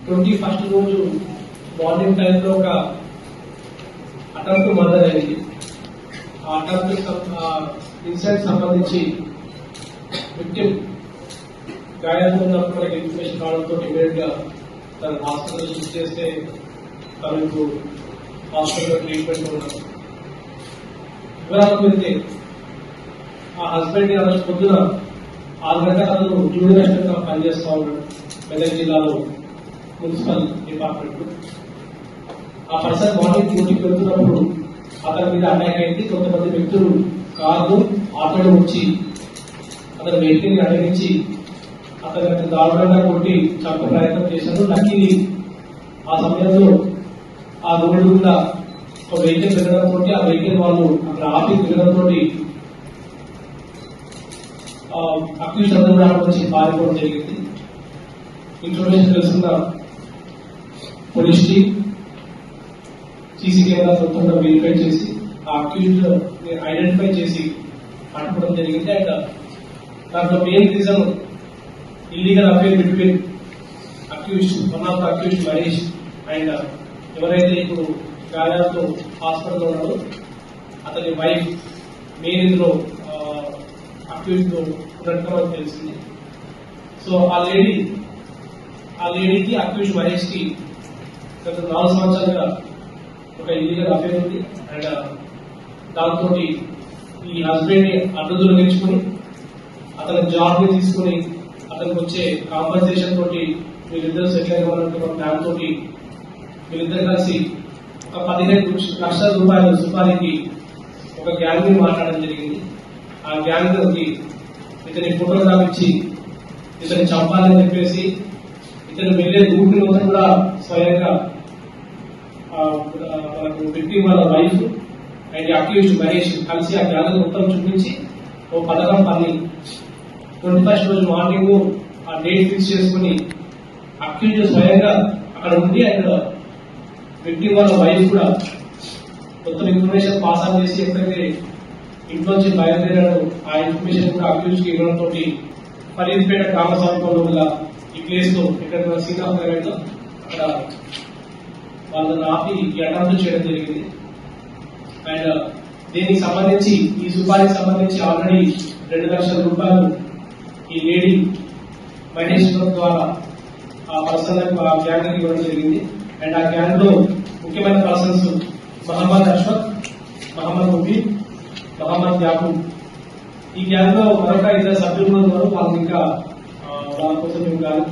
21st రోజు morning టైంలో ఒక అటెంప్ట్ మర్డర్ అయింది. ఆ అటెంప్ట్ ఇన్సిడెంట్ సంబంధించి విక్టిమ్ గాయాలు ఉన్నప్పుడు మనకి ఇన్ఫర్మేషన్ రావడంతో ఇమీడియట్ గా తన హాస్పిటల్ షిఫ్ట్ చేస్తే తనకు హాస్పిటల్లో ట్రీట్మెంట్ ఉన్నారు. వివరాలకు వెళ్తే ఆ హస్బెండ్ ఆ రోజు పొద్దున 6 గంటల అతను జూనియర్ అసిస్టెంట్ గా పనిచేస్తా ఉన్నాడు మెదక్ జిల్లాలో మున్సిపల్ డిపార్ట్మెంట్. ఆ పర్సన్ మార్నింగ్ డ్యూటీకి వెళ్తున్నప్పుడు అతని మీద అటాక్ అయింది. కొంతమంది వ్యక్తులు కార్లు ఆటోలో వచ్చి అతని వెహికల్ ని అడిగించి అతని దారుణంగా కొట్టి చంపే ప్రయత్నం చేశారు. లక్కీని ఆ సమయంలో ఆ రోడ్డు మీద ఒక వెహికల్ వెళ్ళడంతో ఆ వెహికల్ వాళ్ళు అక్కడ ఆపి వెళ్ళడంతో అక్యూజ్ అందరూ కూడా వచ్చి పారిపోవడం జరిగింది. ఇన్ఫర్మేషన్ తెలుసుకున్న పోలీస్ టీమ్ సీసీ కెమెరా మొత్తంగా వెరిఫై చేసి ఆ అక్యూజ్ ఐడెంటిఫై చేసి పట్టుకోవడం జరిగింది. అండ్ దాంట్లో main reason illegal affair between accuse one of the accuse Mahesh and ఎవరైతే ఇప్పుడు గాయాలతో హాస్పిటల్లో ఉన్నారో అతని వైఫ్ మెయిన్ ఇందులో అక్యూజ్ లో ఉన్నట్టుగా మనకు తెలిసింది. సో ఆ లేడీకి అక్యూజ్ మహేష్ కి గత 4 సంవత్సరాలుగా ఒక ఇల్లీగల్ అఫేర్ ఉంది. అండ్ దాంతో ఈ హస్బెండ్ ని అడ్డు తొలగించుకుని అతని జాబ్ ని తీసుకుని అతనికి వచ్చే కాంపన్సేషన్ తోటి వీళ్ళిద్దరు సెటిల్ అవ్వాలంటే ప్లాన్ తోటి వీళ్ళిద్దరు కలిసి ఒక 15 లక్షల రూపాయల సుపారీకి ఒక గ్యాంగ్ ని మాట్లాడడం జరిగింది. ఆ గ్యాంగ్ కి ఇతని ఫోటోగ్రాఫ్ ఇచ్చి ఇతన్ని చంపాలని చెప్పేసి ఇతను వెళ్లే రూట్ మొత్తం కూడా స్వయంగా మనకు విక్టిమ్ వాళ్ళ వైఫ్ అండ్ అక్యూజ్ మహేష్ కలిసి ఆ గ్యాంగ్ మొత్తం చూపించి ఓ పథకం పని 21st రోజు మార్నింగ్ ఆ డేట్ ఫిక్స్ చేసుకుని అక్యూజ్ స్వయంగా అక్కడ ఉండి అండ్ విక్టిమ్ వాళ్ళ వైఫ్ కూడా మొత్తం ఇన్ఫర్మేషన్ పాస్ ఆన్ చేసి ఎక్కడైతే ఇంట్లోంచి బయలుదేరాడు ఆ ఇన్ఫర్మేషన్ కూడా అక్యూజ్ కి ఇవ్వడంతో ఫరీద్పేట గ్రామ సమీపంలో గల ఈ ప్లేస్ లో ఎక్కడ సీతాఫ్ నగర్ లో అక్కడ వాళ్ళని ఆపి ఈ అటెంప్ట్ చేయడం జరిగింది. అండ్ దీనికి సంబంధించి ఈ సుపారీకి సంబంధించి ఆల్రెడీ 2 లక్షల రూపాయలు ఈ లేడీ మహేష్ ద్వారా ఆ పర్సన్ ఆ గ్యాంగ్ కి ఇవ్వడం జరిగింది. అండ్ ఆ గ్యాంగ్ లో ముఖ్యమైన పర్సన్స్ మహమ్మద్ అష్ఫక్, మహమ్మద్ ముబీన్, మహమ్మద్ యాకూబ్. ఈ గ్యాంగ్ లో మరొక 2 సభ్యులు ఉన్నారు. వాళ్ళు ఇంకా వాళ్ళ కోసం మేము గాలి